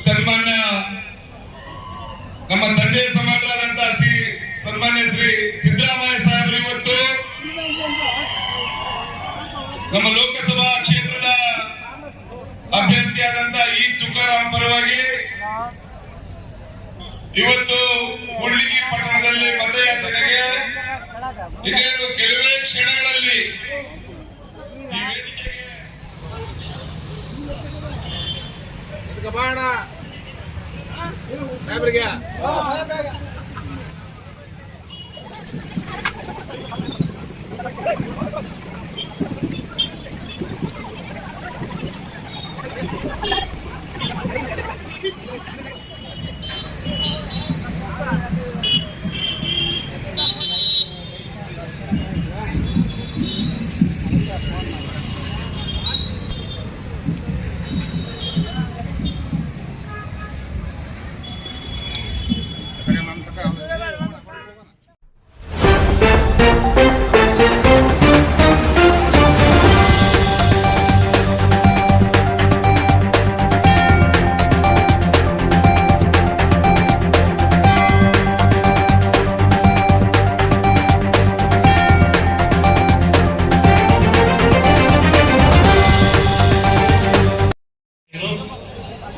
ಸನ್ಮಾನ್ಯ ನಮ್ಮ ತಂದೆ ಸಮಾನರಾದಂತ ಸನ್ಮಾನ್ಯ ಶ್ರೀ ಸಿದ್ದರಾಮಯ್ಯ ಸಾಹೇಬರು ಇವತ್ತು ನಮ್ಮ ಲೋಕಸಭಾ ಕ್ಷೇತ್ರದ ಅಭ್ಯರ್ಥಿಯಾದಂತ ಈ ತುಕಾರಾಮ್ ಪರವಾಗಿ ಇವತ್ತು ಕೂಡ್ಲಿಗಿ ಪಟ್ಟಣದಲ್ಲಿ ಮತಯಾಚನೆಗೆ ಇನ್ನೇನು ಕೆಲವೇ ಕ್ಷಣಗಳಲ್ಲಿ ಈ ವೇದಿಕೆಗೆ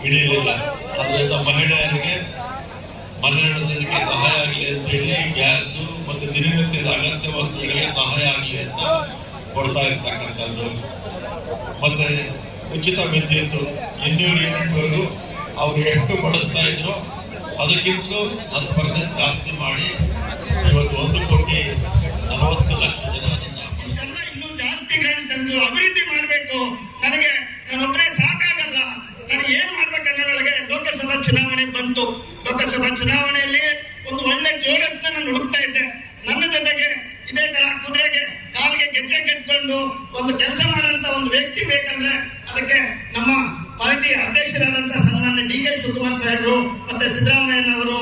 ಇಳಿಯಲಿಲ್ಲ. ಅದರಿಂದ ಮಹಿಳೆಯರಿಗೆ ಮನೆ ನಡೆಸಲಿಕ್ಕೆ ಸಹಾಯ ಆಗಲಿ ಅಂತ ಹೇಳಿ ಗ್ಯಾಸು ಮತ್ತು ದಿನನಿತ್ಯದ ಅಗತ್ಯ ವಸ್ತುಗಳಿಗೆ ಸಹಾಯ ಆಗಲಿ ಅಂತ ಕೊಡ್ತಾ ಇರ್ತಕ್ಕಂಥದ್ದು. ಮತ್ತೆ ಉಚಿತ ವಿದ್ಯುತ್ 200 ಯೂನಿಟ್ ವರೆಗೂ ಅವ್ರು ಎಷ್ಟು ಬಳಸ್ತಾ ಇದ್ರು ಅದಕ್ಕಿಂತಲೂ 10% ಜಾಸ್ತಿ ಮಾಡಿ ಇವತ್ತು 1,40,00,000 ಜನ ಇನ್ನೂ ಜಾಸ್ತಿ ತಂದು ಅಭಿವೃದ್ಧಿ ಮಾಡಬೇಕು. ನನಗೆ ನಾನೊಬ್ಬರೇ ಸಾಕಾಗಲ್ಲ. ನಾನು ಏನ್ ಮಾಡ್ಬೇಕನ್ನೋಳಗೆ ಲೋಕಸಭಾ ಚುನಾವಣೆ ಬಂತು. ಲೋಕಸಭಾ ಚುನಾವಣೆಯಲ್ಲಿ ಒಂದು ಒಳ್ಳೆ ಜೋಡನ್ನ ನಾನು ಹುಡುಕ್ತಾ ಇದ್ದೆ. ನನ್ನ ಜೊತೆಗೆ ಇದೇ ತರ ಕುದುರೆಗೆ ಕಾಲಿಗೆ ಗೆಜ್ಜೆ ಕಟ್ಕೊಂಡು ಒಂದು ಕೆಲಸ ಮಾಡಂತ ಒಂದು ವ್ಯಕ್ತಿ ಬೇಕಂದ್ರೆ ಅದಕ್ಕೆ ನಮ್ಮ ಪಾರ್ಟಿಯ ಅಧ್ಯಕ್ಷರಾದಂತಹ ಸನ್ಮಾನ್ಯ DK ಶಿವಕುಮಾರ್ ಸಾಹೇಬರು ಮತ್ತೆ ಸಿದ್ದರಾಮಯ್ಯನವರು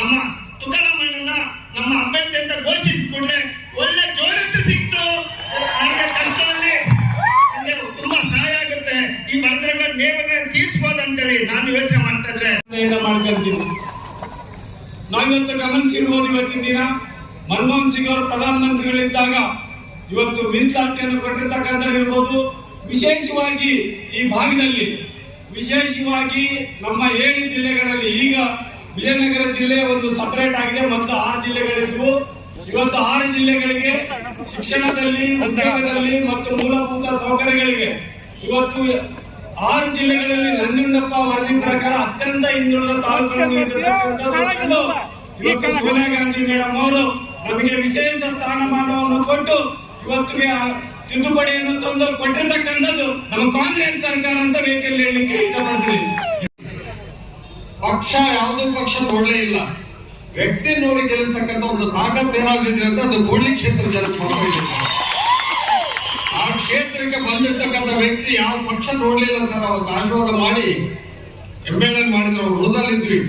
ನಮ್ಮ ತುಕಾರಾಮಯ್ಯನ ನಮ್ಮ ಅಭ್ಯರ್ಥಿ ಅಂತ ಘೋಷಿಸಿದ ಕೂಡಲೇ ಒಳ್ಳೆ ಜೋಡತ್ತು ಸಿಕ್ತು. ನನಗೆ ಕಷ್ಟದಲ್ಲಿ ತುಂಬಾ ಸಹಾಯ ಆಗುತ್ತೆ. ಈ ಬಡತನಗಳ ನೇಮನ ತೀರ್ಸ್ಬೋದು ಅಂತೇಳಿ ನಾನು ಯೋಚನೆ ಮಾಡ್ತಾ ಇದ್ರೆ ಮಾಡ್ಕೊಂತೀನಿ. ನಾವಿವತ್ತು ಗಮನಿಸಿರ್ಬೋದು, ಇವತ್ತಿನ ದಿನ ಮನಮೋಹನ್ ಸಿಂಗ್ ಅವರು ಪ್ರಧಾನಮಂತ್ರಿಗಳಿದ್ದಾಗ ಇವತ್ತು ಮೀಸಲಾತಿಯನ್ನು ಕೊಟ್ಟಿರ್ತಕ್ಕಂಥದ್ದಿರ್ಬೋದು. ವಿಶೇಷವಾಗಿ ಈ ಭಾಗದಲ್ಲಿ ವಿಶೇಷವಾಗಿ ನಮ್ಮ 7 ಜಿಲ್ಲೆಗಳಲ್ಲಿ ಈಗ ವಿಜಯನಗರ ಜಿಲ್ಲೆ ಒಂದು ಸಪರೇಟ್ ಆಗಿದೆ. ಮತ್ತು 6 ಜಿಲ್ಲೆಗಳಿದ್ವು. ಇವತ್ತು 6 ಜಿಲ್ಲೆಗಳಿಗೆ ಶಿಕ್ಷಣದಲ್ಲಿ, ಉದ್ಯೋಗದಲ್ಲಿ ಮತ್ತು ಮೂಲಭೂತ ಸೌಕರ್ಯಗಳಿಗೆ ಇವತ್ತು 6 ಜಿಲ್ಲೆಗಳಲ್ಲಿ ನಂಜುಂಡಪ್ಪ ವರದಿ ಪ್ರಕಾರ ಅತ್ಯಂತ ಹಿಂದುಳಿದ ತಾಲೂಕುಗಳನ್ನು ಇವತ್ತು ಸೋನಿಯಾ ಗಾಂಧಿ ಮೇಡಮ್ ಅವರು ನಮಗೆ ವಿಶೇಷ ಸ್ಥಾನಮಾನವನ್ನು ಕೊಟ್ಟು ಇವತ್ತಿಗೆ ತಿದ್ದುಪಡಿಯನ್ನು ತಂದು ಕೊಟ್ಟಿರ್ತಕ್ಕಂಥದ್ದು ನಮ್ಮ ಕಾಂಗ್ರೆಸ್ ಸರ್ಕಾರ ಅಂತ ವೇದಿಕೆಯಲ್ಲಿ ಹೇಳಲಿಕ್ಕೆ ಇಷ್ಟಪಡ್ತೀವಿ. ಪಕ್ಷ ಯಾವುದೇ ಪಕ್ಷ ನೋಡಲೇ ಇಲ್ಲ, ವ್ಯಕ್ತಿ ನೋಡಿ ಗೆಲ್ಲಿಸ್ತಕ್ಕಂಥ ಒಂದು ತಾಕತ್ತು ಏನಾಗಿದೆ ಅಂತ ಅದು ಕೂಡ್ಲಿಗಿ ಕ್ಷೇತ್ರ ಜನ ಆ ಕ್ಷೇತ್ರಕ್ಕೆ ಬಂದಿರ್ತಕ್ಕಂಥ ವ್ಯಕ್ತಿ ಯಾವ ಪಕ್ಷ ನೋಡ್ಲಿಲ್ಲ ಸರ್. ಅವತ್ತು ಆಶೀರ್ವಾದ ಮಾಡಿ MLA ಮಾಡಿದ್ರು. ಅವ್ರು ಉಳಿದಲ್ಲಿದ್ವಿ.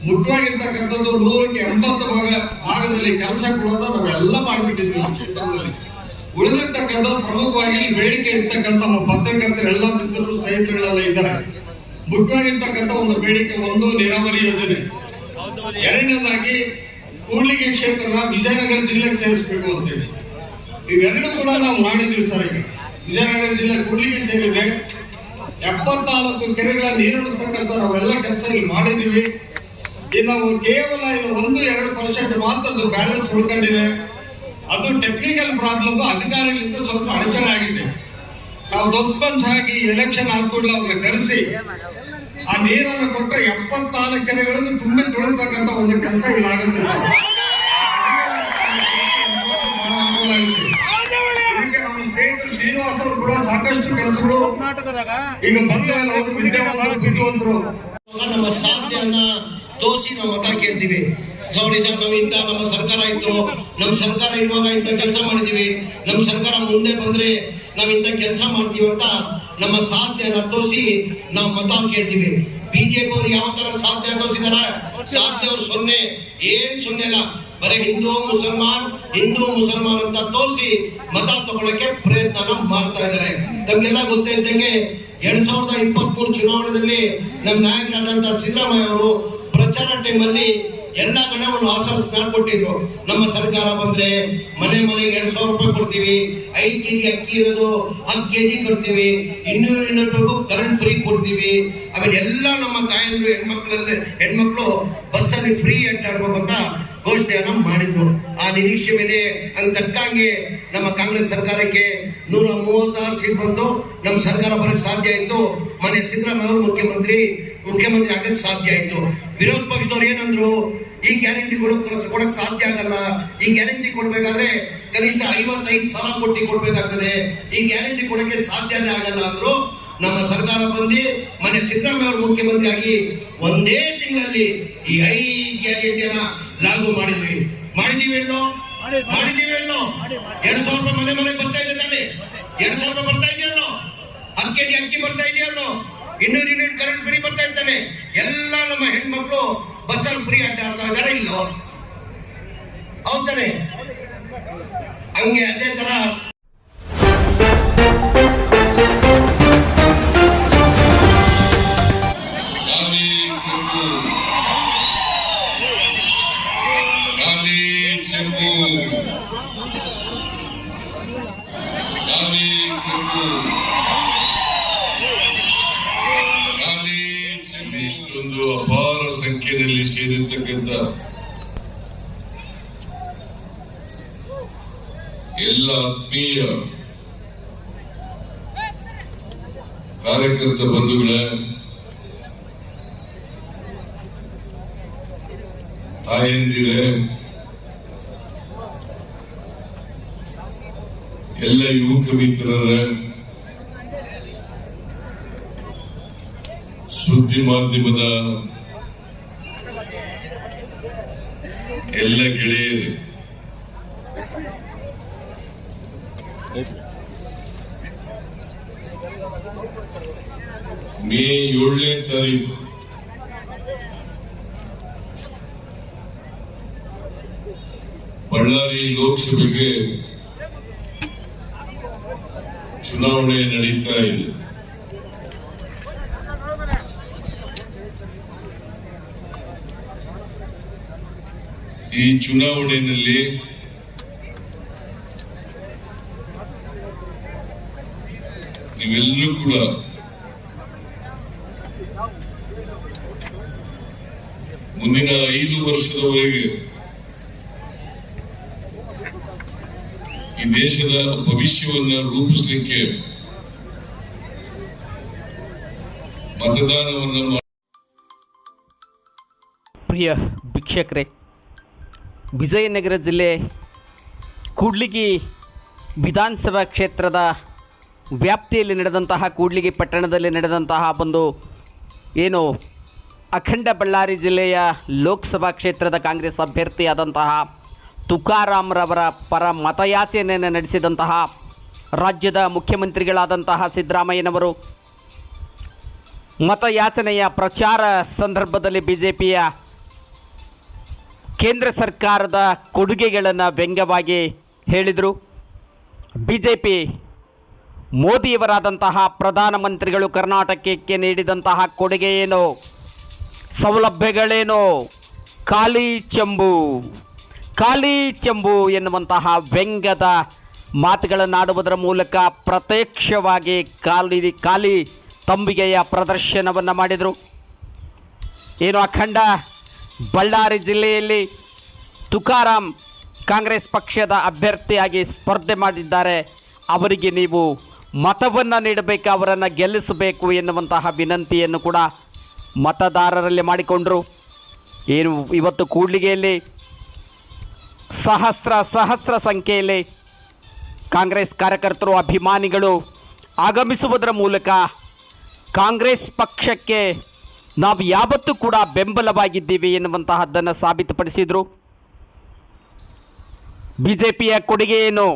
ಮುಖ್ಯವಾಗಿರ್ತಕ್ಕಂಥದ್ದು 100ಕ್ಕೆ 80 ಭಾಗದಲ್ಲಿ ಕೆಲಸ ಕೊಡೋದು ನಾವೆಲ್ಲ ಮಾಡಿಬಿಟ್ಟಿದ್ವಿ ನಮ್ಮ ಕ್ಷೇತ್ರದಲ್ಲಿ. ಉಳಿದಿರ್ತಕ್ಕಂಥ ಪ್ರಮುಖವಾಗಿ ಬೇಡಿಕೆ ಇರ್ತಕ್ಕಂಥ ನಮ್ಮ ಪತ್ರಕರ್ತರೆಲ್ಲ ಮಿತ್ರರು ಸ್ನೇಹಿತರುಗಳೆಲ್ಲ ಇದ್ದಾರೆ. ಮುಖ್ಯವಾಗಿರ್ತಕ್ಕಂಥ ಒಂದು ಬೇಡಿಕೆ, ಒಂದು ನೀರಾವರಿ ಯೋಜನೆ, ಎರಡನೇದಾಗಿ ಕೂಡ್ಲಿಗಿ ಕ್ಷೇತ್ರನ ವಿಜಯನಗರ ಜಿಲ್ಲೆಗೆ ಸೇರಿಸಬೇಕು ಅಂತೇಳಿ. ಇವೆರಡು ಕೂಡ ನಾವು ಮಾಡಿದ್ವಿ ಸರ್. ಈಗ ವಿಜಯನಗರ ಜಿಲ್ಲೆ ಕೂಡ್ಲಿಗಿ ಸೇರಿದೆ. 74 ಕೆರೆಗಳ ನೀರುಣಿಸ್ತಕ್ಕಂಥ ನಾವೆಲ್ಲ ಕೆಲಸ ಇಲ್ಲಿ ಮಾಡಿದ್ವಿ. ಇನ್ನು ಕೇವಲ 1-2% ಮಾತ್ರ ಅದು ಬ್ಯಾಲೆನ್ಸ್ ಉಳ್ಕೊಂಡಿದೆ. ಅದು ಟೆಕ್ನಿಕಲ್ ಪ್ರಾಬ್ಲಮ್, ಅಧಿಕಾರಿಗಳಿಂದ ಸ್ವಲ್ಪ ಅಡಚಣೆ ಆಗಿದೆ. ನಾವು ದೊಡ್ಡಾಗಿ ಎಲೆಕ್ಷನ್ ಆದ್ಕೂಡಲೇ ಅವ್ರನ್ನ ಕರೆಸಿ ಆ ನೀರನ್ನು ಕೊಟ್ಟರೆ 74 ಕೆರೆಗಳನ್ನು ತುಂಬಿ ತುಳಿತಕ್ಕಂಥ ಒಂದು ಕೆಲಸ ಇಲ್ಲಿ ಆಗುತ್ತೆ. ಇದಕ್ಕೆ ನಮ್ಮ ಸ್ನೇಹಿತರು ಶ್ರೀನಿವಾಸ್ ಅವರು ಕೂಡ ಸಾಕಷ್ಟು ಕೆಲಸಗಳು ಈಗ ಬಂದ್ರು. ನಮ್ಮ ಸಾಧ್ಯನ ತೋರಿಸಿ ನಾವು ಮತ ಕೇಳ್ತೀವಿ. ನೋಡಿ ಸರ್, ನಾವಿಂದ ನಮ್ಮ ಸರ್ಕಾರ ಇತ್ತು, ನಮ್ಮ ಸರ್ಕಾರ ಇರುವಾಗ ಇಂಥ ಕೆಲಸ ಮಾಡಿದೀವಿ, ನಮ್ಮ ಸರ್ಕಾರ ಮುಂದೆ ಬಂದ್ರೆ ನಾವಿಂತ ಕೆಲಸ ಮಾಡ್ತೀವಿ ಅಂತ ನಮ್ಮ ಸಾಧ್ಯನ ತೋರಿಸಿ ನಾವು ಮತ ಕೇಳ್ತೀವಿ. ಬಿಜೆಪಿ ಅವರು ಯಾವ ತರ ಸಾಧ್ಯ ತೋರಿಸಿದಾರ? ಸಾಧ್ಯ ಅವ್ರು 0 ಏನ್ 0 ಇಲ್ಲ. ಬರೀ ಹಿಂದೂ ಮುಸಲ್ಮಾನ್ ಅಂತ ತೋರಿಸಿ ಮತ ತಗೊಳ್ಳಕ್ಕೆ ಪ್ರಯತ್ನ ಮಾಡ್ತಾ ಇದ್ದಾರೆ. ತಮ್ಗೆಲ್ಲ ಗೊತ್ತಿದ್ದಂಗೆ 2023 ಚುನಾವಣೆಯಲ್ಲಿ ನಮ್ಮ ನಾಯಕರಾದಂತಹ ಸಿದ್ದರಾಮಯ್ಯ ಅವರು ಪ್ರಚಾರ ಟೈಮಲ್ಲಿ ಎಲ್ಲ ಕಡೆಗಳು ಆಶ್ವಾಸ ಮಾಡಿಕೊಟ್ಟಿದ್ರು. ನಮ್ಮ ಸರ್ಕಾರ ಬಂದ್ರೆ ಮನೆಗೆ 2,000 ರೂಪಾಯಿ ಕೊಡ್ತೀವಿ, 5 kg ಅಕ್ಕಿ ಇರೋದು 10 kg ಕೊಡ್ತೀವಿ, 200 ಯೂನಿಟ್ವರೆಗೂ ಕರೆಂಟ್ ಫ್ರೀ ಕೊಡ್ತೀವಿ. ಆಮೇಲೆ ಎಲ್ಲ ನಮ್ಮ ತಾಯಂದ್ರು ಹೆಣ್ಮಕ್ಳು ಬಸ್ಸಲ್ಲಿ ಫ್ರೀ ಅಡ್ಡಾಡ್ಬೇಕು ಅಂತ ಘೋಷಣೆಯನ್ನ ಮಾಡಿದ್ರು. ಆ ನಿರೀಕ್ಷೆ ಮೇಲೆ ತಕ್ಕಂಗೆ ನಮ್ಮ ಕಾಂಗ್ರೆಸ್ ಸರ್ಕಾರಕ್ಕೆ 136 ಸೀಟ್ ಬಂದು ನಮ್ಮ ಸರ್ಕಾರ ಬರಕ್ ಸಾಧ್ಯ ಆಯ್ತು. ಮನೆ ಸಿದ್ದರಾಮಯ್ಯ ಅವರು ಮುಖ್ಯಮಂತ್ರಿ ಆಗಕ್ಕೆ ಸಾಧ್ಯ ಆಯ್ತು. ವಿರೋಧ ಪಕ್ಷದವ್ರು ಏನಂದ್ರು, ಈ ಗ್ಯಾರಂಟಿ ಕೊಡಕ್ ಸಾಧ್ಯ ಆಗಲ್ಲ, ಈ ಗ್ಯಾರಂಟಿ ಕೊಡ್ಬೇಕಾದ್ರೆ ಕನಿಷ್ಠ 55,000 ಕೋಟಿ ಕೊಡ್ಬೇಕಾಗ್ತದೆ, ಈ ಗ್ಯಾರಂಟಿ ಕೊಡಕ್ಕೆ ಸಾಧ್ಯನೇ ಆಗಲ್ಲ ಅಂದ್ರು. ನಮ್ಮ ಸರ್ಕಾರ ಬಂದು ಮನೆ ಸಿದ್ದರಾಮಯ್ಯ ಅವರು ಮುಖ್ಯಮಂತ್ರಿ ಆಗಿ ಒಂದೇ ತಿಂಗಳಲ್ಲಿ ಈ 5 ಗ್ಯಾರಂಟಿಯನ್ನ ಲಾಗು ಮಾಡಿದೀವಿ ಎಲ್ಲೋ 2,000 ರೂಪಾಯಿ ಮನೆ ಬರ್ತಾ ಇದೆ ತಾನೆ, 2,000 ರೂಪಾಯಿ ಬರ್ತಾ ಇದೆಯಲ್ಲೋ, 10 kg ಅಕ್ಕಿ ಬರ್ತಾ ಇದೆಯಲ್ಲೋ, 200 ಯೂನಿಟ್ ಕರೆಂಟ್ ಫ್ರೀ ಬರ್ತಾ ಇರ್ತಾನೆ. ಎಲ್ಲ ನಮ್ಮ ಹೆಣ್ಮಕ್ಳು ಬಸ್ಸಲ್ಲಿ ಫ್ರೀ ಅಡ್ಡಾಡ್ತಾ ಇದಾರೆ ಇಲ್ಲೋ, ಹೌದಾನೆ? ಹಂಗೆ ಅದೇ ತರ ಇಷ್ಟೊಂದು ಅಪಾರ ಸಂಖ್ಯೆಯಲ್ಲಿ ಸೇರಿರ್ತಕ್ಕಂಥ ಎಲ್ಲ ಆತ್ಮೀಯ ಕಾರ್ಯಕರ್ತ ಬಂಧುಗಳೇ, ತಾಯಂದಿರೇ, ಎಲ್ಲ ಯುವಕ ಮಿತ್ರರೇ, ಸುದ್ದಿ ಮಾಧ್ಯಮದ ಎಲ್ಲ ಗೆಳೆಯರು, ಮೇ 7ನೇ ತಾರೀಕು ಬಳ್ಳಾರಿ ಲೋಕಸಭೆಗೆ ಚುನಾವಣೆ ನಡೀತಾ ಇದೆ. ಈ ಚುನಾವಣೆಯಲ್ಲಿ ನೀವೆಲ್ಲರೂ ಕೂಡ ಮುಂದಿನ 5 ವರ್ಷದವರೆಗೆ ಈ ದೇಶದ ಭವಿಷ್ಯವನ್ನ ರೂಪಿಸಲಿಕ್ಕೆ ಮತದಾನವನ್ನು. ಪ್ರಿಯ ವೀಕ್ಷಕರೇ, ವಿಜಯನಗರ ಜಿಲ್ಲೆ ಕೂಡ್ಲಿಗಿ ವಿಧಾನಸಭಾ ಕ್ಷೇತ್ರದ ವ್ಯಾಪ್ತಿಯಲ್ಲಿ ನಡೆದಂತಹ ಕೂಡ್ಲಿಗಿ ಪಟ್ಟಣದಲ್ಲಿ ನಡೆದಂತಹ ಒಂದು ಏನು ಅಖಂಡ ಬಳ್ಳಾರಿ ಜಿಲ್ಲೆಯ ಲೋಕಸಭಾ ಕ್ಷೇತ್ರದ ಕಾಂಗ್ರೆಸ್ ಅಭ್ಯರ್ಥಿಯಾದಂತಹ ತುಕಾರಾಮ್ರವರ ಪರ ಮತಯಾಚನೆಯನ್ನು ನಡೆಸಿದಂತಹ ರಾಜ್ಯದ ಮುಖ್ಯಮಂತ್ರಿಗಳಾದಂತಹ ಸಿದ್ದರಾಮಯ್ಯನವರು ಮತಯಾಚನೆಯ ಪ್ರಚಾರ ಸಂದರ್ಭದಲ್ಲಿ BJPಯ ಕೇಂದ್ರ ಸರ್ಕಾರದ ಕೊಡುಗೆಗಳನ್ನು ವ್ಯಂಗ್ಯವಾಗಿ ಹೇಳಿದರು. BJP ಮೋದಿಯವರಾದಂತಹ ಪ್ರಧಾನಮಂತ್ರಿಗಳು ಕರ್ನಾಟಕಕ್ಕೆ ನೀಡಿದಂತಹ ಕೊಡುಗೆ ಏನು, ಸೌಲಭ್ಯಗಳೇನು, ಖಾಲಿ ಚೆಂಬು ಎನ್ನುವಂತಹ ವ್ಯಂಗ್ಯದ ಮಾತುಗಳನ್ನಾಡುವುದರ ಮೂಲಕ ಪ್ರತ್ಯಕ್ಷವಾಗಿ ಖಾಲಿ ತಂಬಿಗೆಯ ಪ್ರದರ್ಶನವನ್ನು ಮಾಡಿದರು. ಏನು ಅಖಂಡ ಬಳ್ಳಾರಿ ಜಿಲ್ಲೆಯಲ್ಲಿ ತುಕಾರಾಮ್ ಕಾಂಗ್ರೆಸ್ ಪಕ್ಷದ ಅಭ್ಯರ್ಥಿಯಾಗಿ ಸ್ಪರ್ಧೆ ಮಾಡಿದ್ದಾರೆ, ಅವರಿಗೆ ನೀವು ಮತವನ್ನು ನೀಡಬೇಕು, ಅವರನ್ನು ಗೆಲ್ಲಿಸಬೇಕು ಎನ್ನುವಂತಹ ವಿನಂತಿಯನ್ನು ಕೂಡ ಮತದಾರರಲ್ಲಿ ಮಾಡಿಕೊಂಡರು. ಏನು ಇವತ್ತು ಕೂಡ್ಲಿಗೆಯಲ್ಲಿ ಸಹಸ್ರ ಸಂಖ್ಯೆಯಲ್ಲಿ ಕಾಂಗ್ರೆಸ್ ಕಾರ್ಯಕರ್ತರು, ಅಭಿಮಾನಿಗಳು ಆಗಮಿಸುವುದರ ಮೂಲಕ ಕಾಂಗ್ರೆಸ್ ಪಕ್ಷಕ್ಕೆ ನಾವು ಯಾವತ್ತೂ ಕೂಡ ಬೆಂಬಲವಾಗಿದ್ದೀವಿ ಎನ್ನುವಂತಹದ್ದನ್ನು ಸಾಬೀತುಪಡಿಸಿದರು. BJPಯ ಕೊಡುಗೆ ಏನು,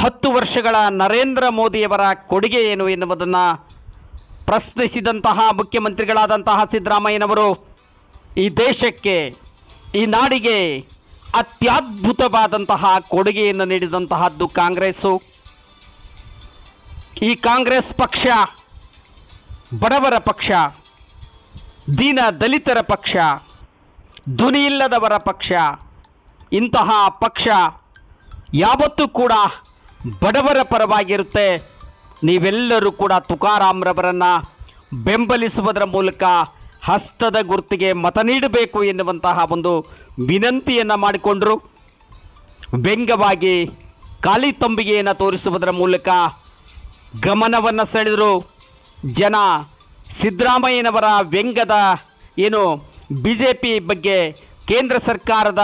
10 ವರ್ಷಗಳ ನರೇಂದ್ರ ಮೋದಿಯವರ ಕೊಡುಗೆ ಏನು ಎನ್ನುವುದನ್ನು ಪ್ರಶ್ನಿಸಿದಂತಹ ಮುಖ್ಯಮಂತ್ರಿಗಳಾದಂತಹ ಸಿದ್ದರಾಮಯ್ಯನವರು ಈ ದೇಶಕ್ಕೆ, ಈ ನಾಡಿಗೆ ಅತ್ಯದ್ಭುತವಾದಂತಹ ಕೊಡುಗೆಯನ್ನು ನೀಡಿದಂತಹದ್ದು ಕಾಂಗ್ರೆಸ್ಸು. ಈ ಕಾಂಗ್ರೆಸ್ ಪಕ್ಷ ಬಡವರ ಪಕ್ಷ, ದೀನ ದಲಿತರ ಪಕ್ಷ, ಧ್ವನಿಯಿಲ್ಲದವರ ಪಕ್ಷ. ಇಂತಹ ಪಕ್ಷ ಯಾವತ್ತೂ ಕೂಡ ಬಡವರ ಪರವಾಗಿರುತ್ತೆ. ನೀವೆಲ್ಲರೂ ಕೂಡ ತುಕಾರಾಮ್ರವರನ್ನು ಬೆಂಬಲಿಸುವುದರ ಮೂಲಕ ಹಸ್ತದ ಗುರುತಿಗೆ ಮತ ನೀಡಬೇಕು ಎನ್ನುವಂತಹ ಒಂದು ವಿನಂತಿಯನ್ನು ಮಾಡಿಕೊಂಡರು. ವ್ಯಂಗ್ಯವಾಗಿ ಖಾಲಿ ತಂಬಿಗೆಯನ್ನು ತೋರಿಸುವುದರ ಮೂಲಕ ಗಮನವನ್ನು ಸೆಳೆದರು. ಜನ ಸಿದ್ದರಾಮಯ್ಯನವರ ವ್ಯಂಗ್ಯದ ಏನು BJP ಬಗ್ಗೆ, ಕೇಂದ್ರ ಸರ್ಕಾರದ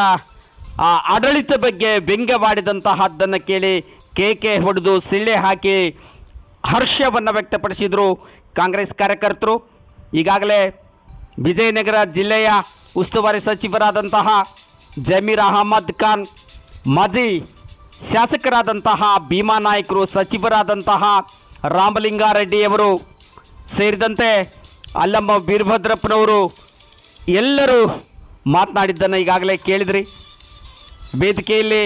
ಆಡಳಿತ ಬಗ್ಗೆ ವ್ಯಂಗ್ಯವಾಡಿದಂತಹದ್ದನ್ನು ಕೇಳಿ ಕೇಕೆ ಹೊಡೆದು ಸಿಳ್ಳೆ ಹಾಕಿ ಹರ್ಷವನ್ನು ವ್ಯಕ್ತಪಡಿಸಿದರು ಕಾಂಗ್ರೆಸ್ ಕಾರ್ಯಕರ್ತರು. ಈಗಾಗಲೇ ವಿಜಯನಗರ ಜಿಲ್ಲೆಯ ಉಸ್ತುವಾರಿ ಸಚಿವರಾದಂತಹ ಜಮೀರ್ ಅಹಮದ್ ಖಾನ್, ಮಾಜಿ ಶಾಸಕರಾದಂತಹ ಭೀಮಾ ನಾಯ್ಕರು, ಸಚಿವರಾದಂತಹ ರಾಮಲಿಂಗಾರೆಡ್ಡಿಯವರು ಸೇರಿದಂತೆ ಅಲ್ಲಮ್ಮ ವೀರಭದ್ರಪ್ಪನವರು ಎಲ್ಲರೂ ಮಾತನಾಡಿದ್ದನ್ನು ಈಗಾಗಲೇ ಕೇಳಿದ್ರಿ. ವೇದಿಕೆಯಲ್ಲಿ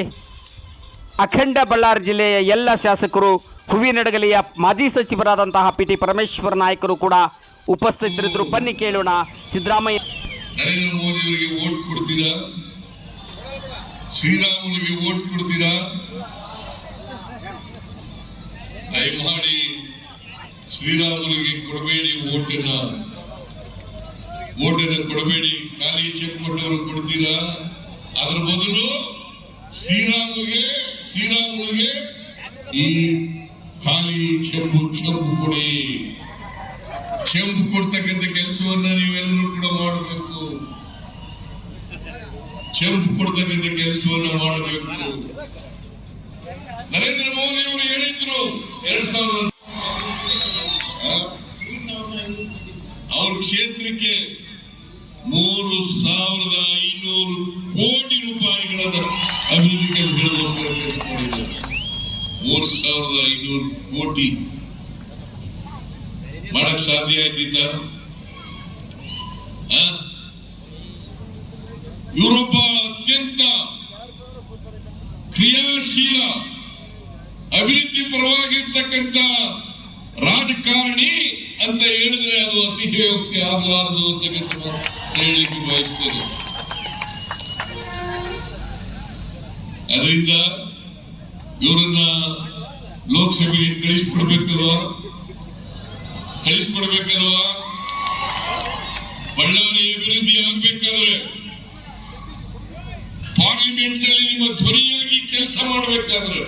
ಅಖಂಡ ಬಳ್ಳಾರಿ ಜಿಲ್ಲೆಯ ಎಲ್ಲ ಶಾಸಕರು, ಹೂವಿನಡಗಲಿಯ ಮಾಜಿ ಸಚಿವರಾದಂತಹ PT ಪರಮೇಶ್ವರ ನಾಯಕರು ಕೂಡ ಉಪಸ್ಥಿತರಿದ್ದರು. ಬನ್ನಿ ಕೇಳೋಣ. ಸಿದ್ದರಾಮಯ್ಯ ನರೇಂದ್ರ ಮೋದಿ ಅವರಿಗೆ ವೋಟ್ ಕೊಡ್ತೀರಾ? ಶ್ರೀರಾಮುಲಿಗೆ ವೋಟ್ ಕೊಡ್ತೀರಾ? ದಯಮಾಡಿ ಶ್ರೀರಾಮುಲಿಗೆ ಕೊಡಬೇಡಿ, ಓಟನ್ನ ಕೊಡಬೇಡಿ. ಖಾಲಿ ಚೆಕ್ ಕೊಟ್ಟವರು ಕೊಡ್ತೀರಾ? ಅದರ ಬದಲು ಶ್ರೀರಾಮುಲಿಗೆ ಈ ಖಾಲಿ ಚೆಂಬು ಕೊಡಿ. ಚೆಂಬು ಕೊಡ್ತಕ್ಕಂಥ ಕೆಲಸವನ್ನ ನೀವೆಲ್ಲರೂ ಕೂಡ ಮಾಡಬೇಕು. ಚೆಂಬು ಕೊಡ್ತಕ್ಕಂಥ ಕೆಲಸವನ್ನ ಮಾಡಬೇಕು. ನರೇಂದ್ರ ಮೋದಿ ಅವರು ಹೇಳಿದ್ರು 2000 ಅವ್ರ ಕ್ಷೇತ್ರಕ್ಕೆ 3500 ಕೋಟಿ ರೂಪಾಯಿಗಳನ್ನು ಅಭಿವೃದ್ಧಿ ಕೆಲಸಗಳಿಗೋಸ್ಕರ ಖರ್ಚು ಮಾಡಿದ್ದಾರೆ. 3500 ಕೋಟಿ ಮಾಡಕ್ ಸಾಧ್ಯ ಆಯ್ತಿತ್ತ? ಇವರೊಬ್ಬ ಅತ್ಯಂತ ಕ್ರಿಯಾಶೀಲ, ಅಭಿವೃದ್ಧಿ ಪರವಾಗಿರ್ತಕ್ಕಂಥ ರಾಜಕಾರಣಿ ಅಂತ ಹೇಳಿದ್ರೆ ಅದು ಅತಿಶಯೋಕ್ತಿ ಆಗಲಾರದು ಅಂತ ಹೇಳಲಿಕ್ಕೆ ಬಯಸ್ತೇನೆ. ಅದರಿಂದ ಇವರನ್ನ ಲೋಕಸಭೆಗೆ ಕಳಿಸ್ಕೊಡ್ಬೇಕಲ್ವಾ? ಬಳ್ಳಾರಿ ಅಭಿವೃದ್ಧಿ ಆಗ್ಬೇಕಾದ್ರೆ ಪಾರ್ಲಿಮೆಂಟ್ ನಲ್ಲಿ ನಿಮ್ಮ ಧ್ವನಿಯಾಗಿ ಕೆಲಸ ಮಾಡಬೇಕಾದ್ರೆ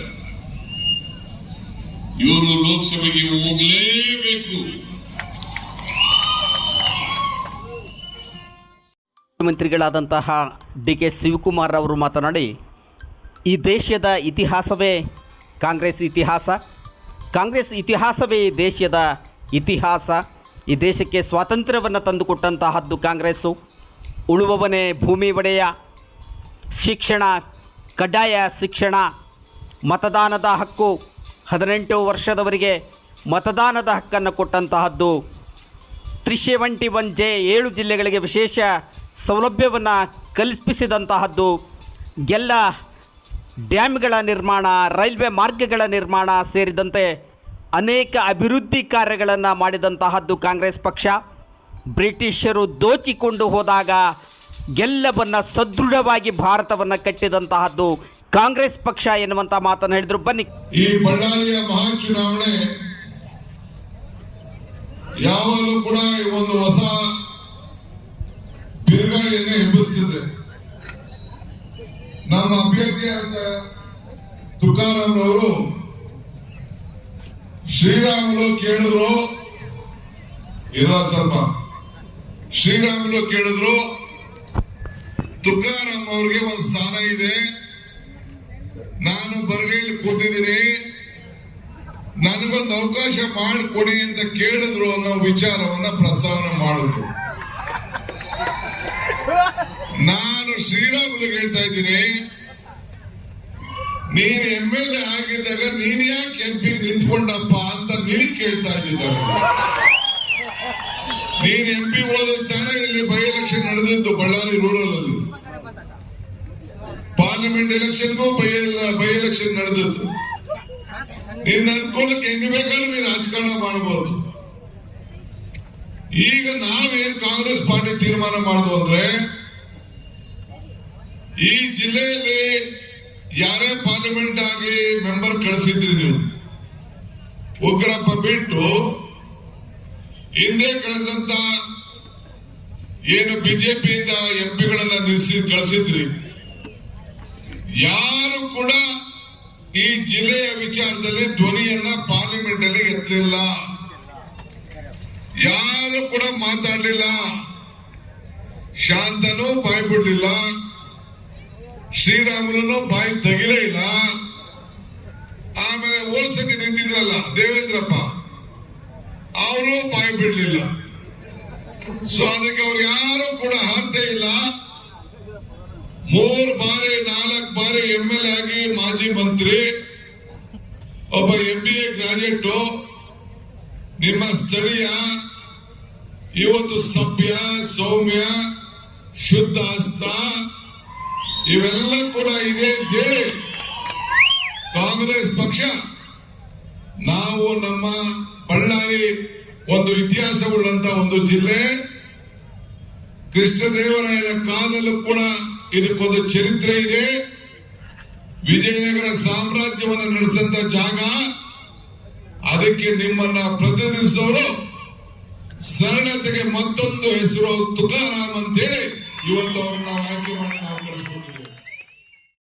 ಇವರು ಲೋಕಸಭೆಗೆ ಹೋಗಲೇಬೇಕು. ಮುಖ್ಯಮಂತ್ರಿಗಳಾದಂತಹ DK ಶಿವಕುಮಾರ್ ಅವರು ಮಾತನಾಡಿ, ಈ ದೇಶದ ಇತಿಹಾಸವೇ ಕಾಂಗ್ರೆಸ್ ಇತಿಹಾಸ, ಕಾಂಗ್ರೆಸ್ ಇತಿಹಾಸವೇ ಈ ದೇಶದ ಇತಿಹಾಸ. ಈ ದೇಶಕ್ಕೆ ಸ್ವಾತಂತ್ರ್ಯವನ್ನು ತಂದುಕೊಟ್ಟಂತಹದ್ದು ಕಾಂಗ್ರೆಸ್ಸು. ಉಳುವವನೇ ಭೂಮಿ ಒಡೆಯ, ಶಿಕ್ಷಣ, ಕಡ್ಡಾಯ ಶಿಕ್ಷಣ, ಮತದಾನದ ಹಕ್ಕು, 18 ವರ್ಷದವರಿಗೆ ಮತದಾನದ ಹಕ್ಕನ್ನು ಕೊಟ್ಟಂತಹದ್ದು. 371J 7 ಜಿಲ್ಲೆಗಳಿಗೆ ವಿಶೇಷ ಸೌಲಭ್ಯವನ್ನು ಕಲ್ಪಿಸಿದಂತಹದ್ದು. ಎಲ್ಲ ಡ್ಯಾಮ್ಗಳ ನಿರ್ಮಾಣ, ರೈಲ್ವೆ ಮಾರ್ಗಗಳ ನಿರ್ಮಾಣ ಸೇರಿದಂತೆ ಅನೇಕ ಅಭಿವೃದ್ಧಿ ಕಾರ್ಯಗಳನ್ನು ಮಾಡಿದಂತಹದ್ದು ಕಾಂಗ್ರೆಸ್ ಪಕ್ಷ. ಬ್ರಿಟಿಷರು ದೋಚಿಕೊಂಡು ಹೋದಾಗ ಎಲ್ಲವನ್ನು ಸದೃಢವಾಗಿ ಭಾರತವನ್ನು ಕಟ್ಟಿದಂತಹದ್ದು ಕಾಂಗ್ರೆಸ್ ಪಕ್ಷ ಎನ್ನುವಂಥ ಮಾತನ್ನು ಹೇಳಿದ್ರು. ಬನ್ನಿ. ಈ ಬಳ್ಳಾರಿಯ ಮಹಾ ಚುನಾವಣೆ ಯಾವಾಗಲೂ ಕೂಡ ಒಂದು ಹೊಸ ಬಿರುಗಾಳಿಯನ್ನು ಎಬ್ಬಿಸುತ್ತದೆ. ನಮ್ಮ ಅಭ್ಯರ್ಥಿಯಾದ ತುಕಾರಾಮ್ ಅವರು ಶ್ರೀರಾಮುಲು ಕೇಳಿದ್ರು, ಶ್ರೀರಾಮುಲು ಕೇಳಿದ್ರು, ತುಕಾರಾಮ್ ಅವ್ರಿಗೆ ಒಂದು ಸ್ಥಾನ ಇದೆ, ನಾನು ಬರಗೈಲಿ ಕೂತಿದ್ದೀನಿ, ನನಗೊಂದು ಅವಕಾಶ ಮಾಡಿಕೊಡಿ ಅಂತ ಕೇಳಿದ್ರು ಅನ್ನೋ ವಿಚಾರವನ್ನ ಪ್ರಸ್ತಾವನೆ ಮಾಡಿದ್ರು. ನಾನು ಶ್ರೀರಾಮುಲು ಹೇಳ್ತಾ ಇದ್ದೀನಿ, ನೀನು MLA ಆಗಿದ್ದಾಗ ನೀನ್ ಯಾಕೆ MP ನಿಂತ್ಕೊಂಡಪ್ಪ ಅಂತ ನೀನು ಕೇಳ್ತಾ ಇದ್ದಾರೆ. ನೀನ್ MP ಹೋದಂತಾನೆ ಇಲ್ಲಿ ಬೈ ಎಲೆಕ್ಷನ್ ನಡೆದಿದ್ದು ಬಳ್ಳಾರಿ ರೂರಲ್ ಅಲ್ಲಿ. ಪಾರ್ಲಿಮೆಂಟ್ ಎಲೆಕ್ಷನ್ಗೂ ಬೈ ಎಲೆಕ್ಷನ್ ನಡೆದದ್ದು. ನಿನ್ನ ಅನುಕೂಲಕ್ಕೆ ಹೆಂಗ್ ಬೇಕಾದ್ರೂ ನೀನು ರಾಜಕಾರಣ ಮಾಡಬಹುದು. ಈಗ ನಾವೇನ್ ಕಾಂಗ್ರೆಸ್ ಪಾರ್ಟಿ ತೀರ್ಮಾನ ಮಾಡುದು ಅಂದ್ರೆ, ಈ ಜಿಲ್ಲೆಯಲ್ಲಿ ಯಾರೇ ಪಾರ್ಲಿಮೆಂಟ್ ಆಗಿ ಮೆಂಬರ್ ಕಳಿಸಿದ್ರಿ ನೀವು, ಉಗ್ರಪ್ಪ ಬಿಟ್ಟು ಹಿಂದೆ ಕಳಿಸಿದಂತ ಏನು ಬಿಜೆಪಿಯಿಂದ ಎಂಪಿಗಳನ್ನ ಕಳಿಸಿದ್ರಿ, ಯಾರು ಕೂಡ ಈ ಜಿಲ್ಲೆಯ ವಿಚಾರದಲ್ಲಿ ಧ್ವನಿಯನ್ನ ಪಾರ್ಲಿಮೆಂಟ್ ಅಲ್ಲಿ ಎತ್ತಲಿಲ್ಲ, ಯಾರು ಕೂಡ ಮಾತಾಡಲಿಲ್ಲ. ಶಾಂತನೂ ಬಾಯಿ ಬಿಡ್ಲಿಲ್ಲ, ಶ್ರೀರಾಮುಲೂ ಬಾಯಿ ತೆಗಿಲೇ ಇಲ್ಲ. ಆಮೇಲೆ ಓಸತಿ ನಿಂತಿದ್ರಲ್ಲ ದೇವೇಂದ್ರಪ್ಪ, ಅವರು ಬಾಯಿ ಬಿಡ್ಲಿಲ್ಲ. ಸೊ ಅದಕ್ಕೆ ಅವ್ರು ಯಾರು ಕೂಡ ಹಾರ್ತೆ ಇಲ್ಲ. 3 ಬಾರಿ 4 ಬಾರಿ MLA ಆಗಿ ಮಾಜಿ ಮಂತ್ರಿ, ಒಬ್ಬ MBA ಗ್ರಾಜುಯೇಟ್, ನಿಮ್ಮ ಸ್ಥಳೀಯ, ಇವತ್ತು ಸಭ್ಯ ಸೌಮ್ಯ ಶುದ್ಧ ಹಸ್ತ ಇವೆಲ್ಲ ಕೂಡ ಇದೆ ಅಂತೇಳಿ ಕಾಂಗ್ರೆಸ್ ಪಕ್ಷ, ನಾವು ನಮ್ಮ ಬಳ್ಳಾರಿ ಒಂದು ಇತಿಹಾಸವುಳ್ಳಂತ ಒಂದು ಜಿಲ್ಲೆ, ಕೃಷ್ಣದೇವರಾಯನ ಕಾಲದಲ್ಲೂ ಕೂಡ ಇದಕ್ಕೊಂದು ಚರಿತ್ರೆ ಇದೆ. ವಿಜಯನಗರ ಸಾಮ್ರಾಜ್ಯವನ್ನು ನಡೆಸಿದಂತ ಜಾಗ, ಅದಕ್ಕೆ ನಿಮ್ಮನ್ನ ಪ್ರತಿನಿಧಿಸಿದವರು ಸರಳತೆಗೆ ಮತ್ತೊಂದು ಹೆಸರು ತುಕಾರಾಮ್ ಅಂತೇಳಿ ಇವತ್ತು ಅವ್ರನ್ನ ಆಯ್ಕೆ ಮಾಡಿ ನಾವು ಕಳಿಸ್ಕೊಟ್ಟಿದ್ದೀವಿ.